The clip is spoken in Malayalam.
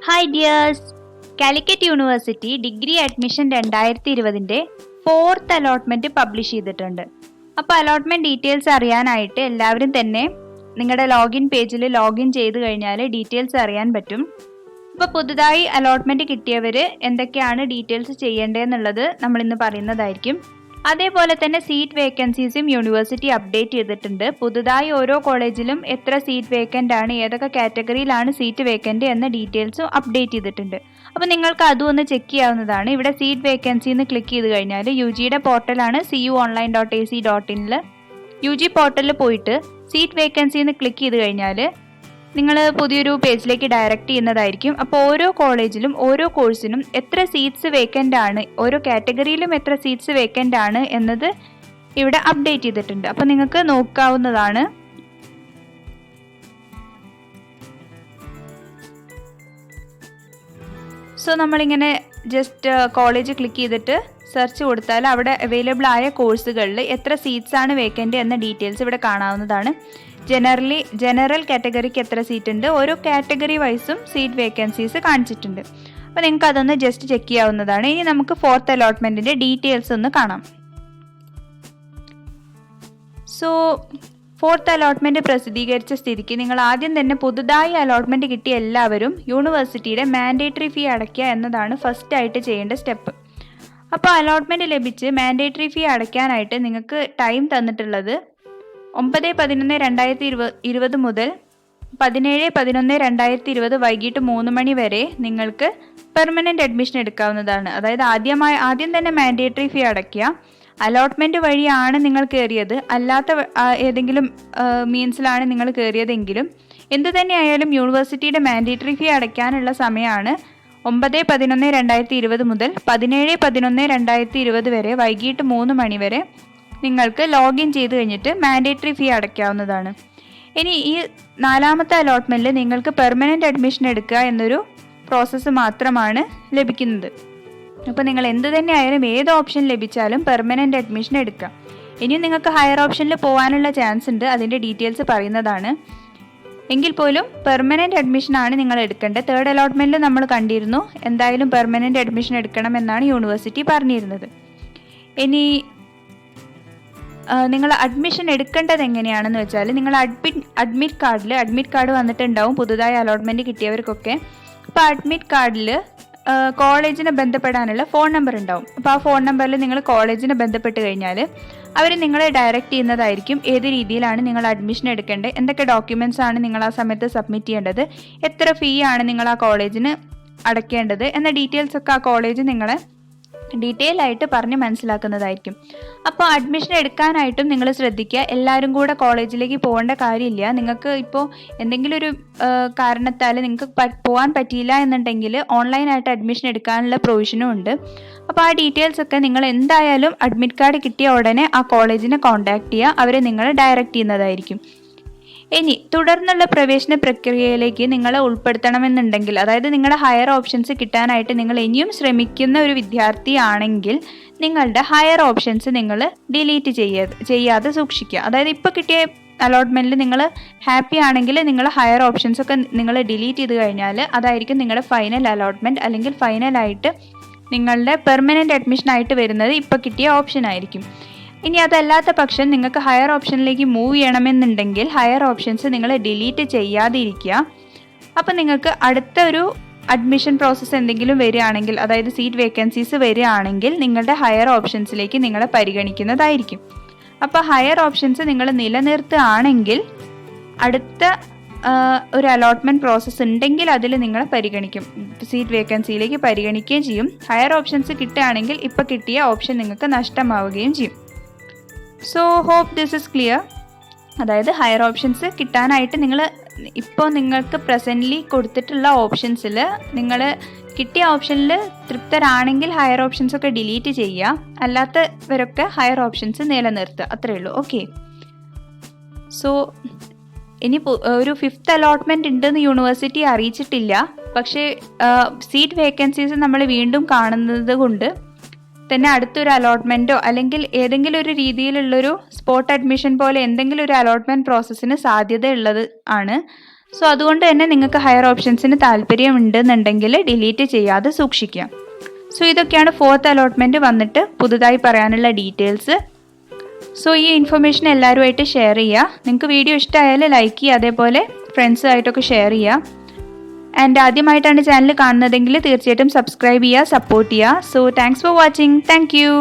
Hi dears, Calicut university degree admission 2020 4th allotment publish ചെയ്തിട്ടുണ്ട്. അപ്പോൾ അലോട്ട്മെന്റ് ഡീറ്റെയിൽസ് അറിയാനായിട്ട് എല്ലാവരും തന്നെ നിങ്ങളുടെ ലോഗിൻ പേജിൽ ലോഗിൻ ചെയ്ത് കഴിഞ്ഞാൽ ഡീറ്റെയിൽസ് അറിയാൻ പറ്റും. അപ്പോൾ പുതുതായി അലോട്ട്മെന്റ് കിട്ടിയവർ എന്തൊക്കെയാണ് ഡീറ്റെയിൽസ് ചെയ്യേണ്ടതെന്നുള്ളത് നമ്മൾ ഇന്ന് പറയുന്നതായിരിക്കും. അതേപോലെ തന്നെ സീറ്റ് വേക്കൻസീസും യൂണിവേഴ്സിറ്റി അപ്ഡേറ്റ് ചെയ്തിട്ടുണ്ട്. പുതുതായി ഓരോ കോളേജിലും എത്ര സീറ്റ് വേക്കൻ്റ് ആണ്, ഏതൊക്കെ കാറ്റഗറിയിലാണ് സീറ്റ് വേക്കൻ്റ് എന്ന ഡീറ്റെയിൽസും അപ്ഡേറ്റ് ചെയ്തിട്ടുണ്ട്. അപ്പോൾ നിങ്ങൾക്ക് അതും ഒന്ന് ചെക്ക് ചെയ്യാവുന്നതാണ്. ഇവിടെ സീറ്റ് വേക്കൻസി എന്ന് ക്ലിക്ക് ചെയ്ത് കഴിഞ്ഞാൽ UGയുടെ പോർട്ടലാണ് cuonline.ac.in. UG പോർട്ടലിൽ പോയിട്ട് സീറ്റ് വേക്കൻസി എന്ന് ക്ലിക്ക് ചെയ്ത് കഴിഞ്ഞാൽ നിങ്ങൾ പുതിയൊരു പേജിലേക്ക് ഡയറക്റ്റ് ചെയ്യുന്നതായിരിക്കും. അപ്പോൾ ഓരോ കോളേജിലും ഓരോ കോഴ്സിനും എത്ര സീറ്റ്സ് വേക്കൻ്റ് ആണ്, ഓരോ കാറ്റഗറിയിലും എത്ര സീറ്റ്സ് വേക്കൻ്റ് ആണ് എന്നത് ഇവിടെ അപ്ഡേറ്റ് ചെയ്തിട്ടുണ്ട്. അപ്പോൾ നിങ്ങൾക്ക് നോക്കാവുന്നതാണ്. സോ നമ്മളിങ്ങനെ ജസ്റ്റ് കോളേജ് ക്ലിക്ക് ചെയ്തിട്ട് സെർച്ച് കൊടുത്താൽ അവിടെ അവൈലബിൾ ആയ കോഴ്സുകളിൽ എത്ര സീറ്റ്സ് ആണ് വേക്കൻ്റ് എന്ന ഡീറ്റെയിൽസ് ഇവിടെ കാണാവുന്നതാണ്. ജനറൽ കാറ്റഗറിക്ക് എത്ര സീറ്റ് ഉണ്ട്, ഓരോ കാറ്റഗറി വൈസും സീറ്റ് വേക്കൻസീസ് കാണിച്ചിട്ടുണ്ട്. അപ്പോൾ നിങ്ങൾക്ക് അതൊന്ന് ജസ്റ്റ് ചെക്ക് ചെയ്യാവുന്നതാണ്. ഇനി നമുക്ക് 4th അലോട്ട്മെൻറ്റിൻ്റെ ഡീറ്റെയിൽസ് ഒന്ന് കാണാം. സോ 4th അലോട്ട്മെൻറ്റ് പ്രസിദ്ധീകരിച്ച സ്ഥിതിക്ക് നിങ്ങൾ ആദ്യം തന്നെ പുതുതായി അലോട്ട്മെൻറ്റ് കിട്ടിയ എല്ലാവരും യൂണിവേഴ്സിറ്റിയുടെ മാൻഡേറ്ററി ഫീ അടയ്ക്കുക എന്നതാണ് ഫസ്റ്റ് ആയിട്ട് ചെയ്യേണ്ട സ്റ്റെപ്പ്. അപ്പോൾ അലോട്ട്മെൻറ്റ് ലഭിച്ച് മാൻഡേറ്ററി ഫീ അടയ്ക്കാനായിട്ട് നിങ്ങൾക്ക് ടൈം തന്നിട്ടുള്ളത് 9/11/2020 മുതൽ 17/11/2020 വൈകിട്ട് 3 മണി വരെ നിങ്ങൾക്ക് പെർമനന്റ് അഡ്മിഷൻ എടുക്കാവുന്നതാണ്. അതായത് ആദ്യം തന്നെ മാൻഡേറ്ററി ഫീ അടയ്ക്കുക. അലോട്ട്മെന്റ് വഴിയാണ് നിങ്ങൾ കയറിയത്, അല്ലാത്ത ഏതെങ്കിലും മീൻസിലാണ് നിങ്ങൾ കയറിയതെങ്കിലും എന്തു തന്നെയായാലും യൂണിവേഴ്സിറ്റിയുടെ മാൻഡേറ്ററി ഫീ അടയ്ക്കാനുള്ള സമയമാണ് 9/11/2020 മുതൽ 17/11/2020 വരെ വൈകിട്ട് 3 മണി വരെ നിങ്ങൾക്ക് ലോഗിൻ ചെയ്ത് കഴിഞ്ഞിട്ട് മാൻഡേറ്ററി ഫീ അടയ്ക്കാവുന്നതാണ്. ഇനി ഈ 4ാമത്തെ അലോട്ട്മെൻറ്റിൽ നിങ്ങൾക്ക് പെർമനൻ്റ് അഡ്മിഷൻ എടുക്കുക എന്നൊരു പ്രോസസ്സ് മാത്രമാണ് ലഭിക്കുന്നത്. അപ്പോൾ നിങ്ങൾ എന്ത് തന്നെ ആയാലും ഏത് ഓപ്ഷൻ ലഭിച്ചാലും പെർമനൻ്റ് അഡ്മിഷൻ എടുക്കാം. ഇനിയും നിങ്ങൾക്ക് ഹയർ ഓപ്ഷനിൽ പോകാനുള്ള ചാൻസ് ഉണ്ട്, അതിൻ്റെ ഡീറ്റെയിൽസ് പറയുന്നതാണ്. എങ്കിൽ പോലും പെർമനൻ്റ് അഡ്മിഷനാണ് നിങ്ങൾ എടുക്കേണ്ടത്. 3rd അലോട്ട്മെൻറ്റിൽ നമ്മൾ കണ്ടിരുന്നു എന്തായാലും പെർമനൻ്റ് അഡ്മിഷൻ എടുക്കണം എന്നാണ് യൂണിവേഴ്സിറ്റി പറഞ്ഞിരുന്നത്. ഇനി നിങ്ങൾ അഡ്മിഷൻ എടുക്കേണ്ടത് എങ്ങനെയാണെന്ന് വെച്ചാൽ നിങ്ങൾ അഡ്മിറ്റ് കാർഡ് വന്നിട്ടുണ്ടാവും പുതുതായി അലോട്ട്മെൻറ്റ് കിട്ടിയവർക്കൊക്കെ. അപ്പോൾ അഡ്മിറ്റ് കാർഡിൽ കോളേജിനെ ബന്ധപ്പെടാനുള്ള ഫോൺ നമ്പർ ഉണ്ടാവും. അപ്പോൾ ആ ഫോൺ നമ്പറിൽ നിങ്ങൾ കോളേജിനെ ബന്ധപ്പെട്ട് കഴിഞ്ഞാൽ അവർ നിങ്ങളെ ഡയറക്റ്റ് ചെയ്യുന്നതായിരിക്കും ഏത് രീതിയിലാണ് നിങ്ങൾ അഡ്മിഷൻ എടുക്കേണ്ടത്, എന്തൊക്കെ ഡോക്യുമെൻറ്റ്സ് ആണ് നിങ്ങൾ ആ സമയത്ത് സബ്മിറ്റ് ചെയ്യേണ്ടത്, എത്ര ഫീ ആണ് നിങ്ങൾ ആ കോളേജിന് അടയ്ക്കേണ്ടത് എന്ന ഡീറ്റെയിൽസ് ഒക്കെ ആ കോളേജ് നിങ്ങളെ ഡീറ്റെയിൽ ആയിട്ട് പറഞ്ഞ് മനസ്സിലാക്കുന്നതായിരിക്കും. അപ്പോൾ അഡ്മിഷൻ എടുക്കാനായിട്ടും നിങ്ങൾ ശ്രദ്ധിക്കുക. എല്ലാവരും കൂടെ കോളേജിലേക്ക് പോകേണ്ട കാര്യമില്ല. നിങ്ങൾക്ക് ഇപ്പോൾ എന്തെങ്കിലും ഒരു കാരണത്താൽ നിങ്ങൾക്ക് പോകാൻ പറ്റിയില്ല എന്നുണ്ടെങ്കിൽ ഓൺലൈനായിട്ട് അഡ്മിഷൻ എടുക്കാനുള്ള പ്രൊവിഷനും ഉണ്ട്. അപ്പോൾ ആ ഡീറ്റെയിൽസ് ഒക്കെ നിങ്ങൾ എന്തായാലും അഡ്മിറ്റ് കാർഡ് കിട്ടിയ ഉടനെ ആ കോളേജിനെ കോൺടാക്ട് ചെയ്യുക, അവരെ നിങ്ങൾ ഡയറക്റ്റ് ചെയ്യുന്നതായിരിക്കും. ഇനി തുടർന്നുള്ള പ്രവേശന പ്രക്രിയയിലേക്ക് നിങ്ങളെ ഉൾപ്പെടുത്തണമെന്നുണ്ടെങ്കിൽ, അതായത് നിങ്ങളുടെ ഹയർ ഓപ്ഷൻസ് കിട്ടാനായിട്ട് നിങ്ങൾ ഇനിയും ശ്രമിക്കുന്ന ഒരു വിദ്യാർത്ഥിയാണെങ്കിൽ നിങ്ങളുടെ ഹയർ ഓപ്ഷൻസ് നിങ്ങൾ ഡിലീറ്റ് ചെയ്യാതെ സൂക്ഷിക്കുക. അതായത് ഇപ്പോൾ കിട്ടിയ അലോട്ട്മെൻറ്റിൽ നിങ്ങൾ ഹാപ്പി ആണെങ്കിൽ നിങ്ങൾ ഹയർ ഓപ്ഷൻസ് ഒക്കെ നിങ്ങൾ ഡിലീറ്റ് ചെയ്ത് കഴിഞ്ഞാൽ അതായിരിക്കും നിങ്ങളുടെ ഫൈനൽ അലോട്ട്മെൻറ്റ്, അല്ലെങ്കിൽ ഫൈനലായിട്ട് നിങ്ങളുടെ പെർമനൻ്റ് അഡ്മിഷൻ ആയിട്ട് വരുന്നത് ഇപ്പോൾ കിട്ടിയ ഓപ്ഷൻ ആയിരിക്കും. ഇനി അതല്ലാത്ത പക്ഷം നിങ്ങൾക്ക് ഹയർ ഓപ്ഷനിലേക്ക് മൂവ് ചെയ്യണമെന്നുണ്ടെങ്കിൽ ഹയർ ഓപ്ഷൻസ് നിങ്ങൾ ഡിലീറ്റ് ചെയ്യാതെ ഇരിക്കുക. അപ്പം നിങ്ങൾക്ക് അടുത്ത ഒരു അഡ്മിഷൻ പ്രോസസ്സ് എന്തെങ്കിലും വരികയാണെങ്കിൽ, അതായത് സീറ്റ് വേക്കൻസീസ് വരികയാണെങ്കിൽ നിങ്ങളുടെ ഹയർ ഓപ്ഷൻസിലേക്ക് നിങ്ങളെ പരിഗണിക്കുന്നതായിരിക്കും. അപ്പോൾ ഹയർ ഓപ്ഷൻസ് നിങ്ങൾ നിലനിർത്തുകയാണെങ്കിൽ അടുത്ത ഒരു അലോട്ട്മെൻറ്റ് പ്രോസസ്സ് ഉണ്ടെങ്കിൽ അതിൽ നിങ്ങളെ പരിഗണിക്കും, സീറ്റ് വേക്കൻസിയിലേക്ക് പരിഗണിക്കുകയും ചെയ്യും. ഹയർ ഓപ്ഷൻസ് കിട്ടുകയാണെങ്കിൽ ഇപ്പോൾ കിട്ടിയ ഓപ്ഷൻ നിങ്ങൾക്ക് നഷ്ടമാവുകയും ചെയ്യും. So hope this is clear. അതായത് ഹയർ ഓപ്ഷൻസ് കിട്ടാനായിട്ട് ഇപ്പോൾ നിങ്ങൾക്ക് പ്രസൻ്റ്ലി കൊടുത്തിട്ടുള്ള ഓപ്ഷൻസിൽ നിങ്ങൾ കിട്ടിയ ഓപ്ഷനിൽ തൃപ്തരാണെങ്കിൽ ഹയർ ഓപ്ഷൻസ് ഒക്കെ ഡിലീറ്റ് ചെയ്യുക, അല്ലാത്തവരൊക്കെ ഹയർ ഓപ്ഷൻസ് നിലനിർത്തുക, അത്രയേ ഉള്ളൂ. ഓക്കെ. സോ ഇനി ഒരു 5th അലോട്ട്മെൻറ്റ് ഉണ്ടെന്ന് യൂണിവേഴ്സിറ്റി അറിയിച്ചിട്ടില്ല. പക്ഷേ സീറ്റ് വേക്കൻസീസ് നമ്മൾ വീണ്ടും കാണുന്നത് കൊണ്ട് തന്നെ അടുത്തൊരു അലോട്ട്മെൻറ്റോ അല്ലെങ്കിൽ ഏതെങ്കിലും ഒരു രീതിയിലുള്ളൊരു സ്പോട്ട് അഡ്മിഷൻ പോലെ എന്തെങ്കിലും ഒരു അലോട്ട്മെൻറ്റ് പ്രോസസ്സിന് സാധ്യതയുള്ളത് ആണ്. സോ അതുകൊണ്ട് തന്നെ നിങ്ങൾക്ക് ഹയർ ഓപ്ഷൻസിന് താല്പര്യം ഉണ്ടെന്നുണ്ടെങ്കിൽ ഡിലീറ്റ് ചെയ്യാതെ സൂക്ഷിക്കുക. സോ ഇതൊക്കെയാണ് 4th അലോട്ട്മെൻറ്റ് വന്നിട്ട് പുതുതായി പറയാനുള്ള ഡീറ്റെയിൽസ്. സോ ഈ ഇൻഫർമേഷൻ എല്ലാവരുമായിട്ട് ഷെയർ ചെയ്യുക. നിങ്ങൾക്ക് വീഡിയോ ഇഷ്ടമായാൽ ലൈക്ക് ചെയ്യുക, അതേപോലെ ഫ്രണ്ട്സുമായിട്ടൊക്കെ ഷെയർ ചെയ്യുക. ആൻഡ് ആദ്യമായിട്ടാണ് ചാനൽ കാണുന്നതെങ്കിൽ തീർച്ചയായിട്ടും സബ്സ്ക്രൈബ് ചെയ്യുക, സപ്പോർട്ട് ചെയ്യുക. So thanks for watching. Thank you.